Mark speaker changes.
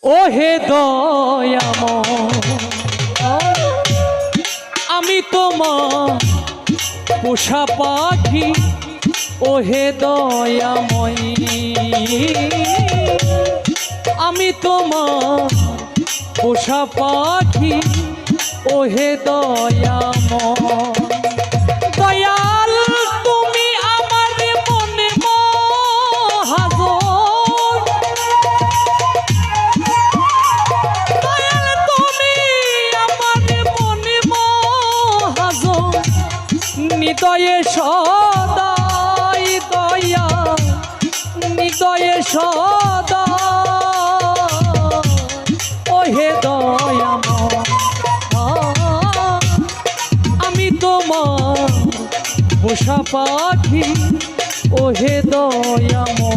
Speaker 1: ও হে দয়াময়, আমি তোমার পোষা পাখি। ও হে দয়াময়, আমি তোমার পোষা পাখি। ও হে দয়াময়, দয়াল তুমি আমার মনে মহাজন। দয়াল তুমি আমার মনে মহাজন, হৃদয়ে সদাই দয়া, হৃদয়ে সদা। ও হে দয়াময়, আমি তোমার পোষা পাখি। ও হে দয়াময়।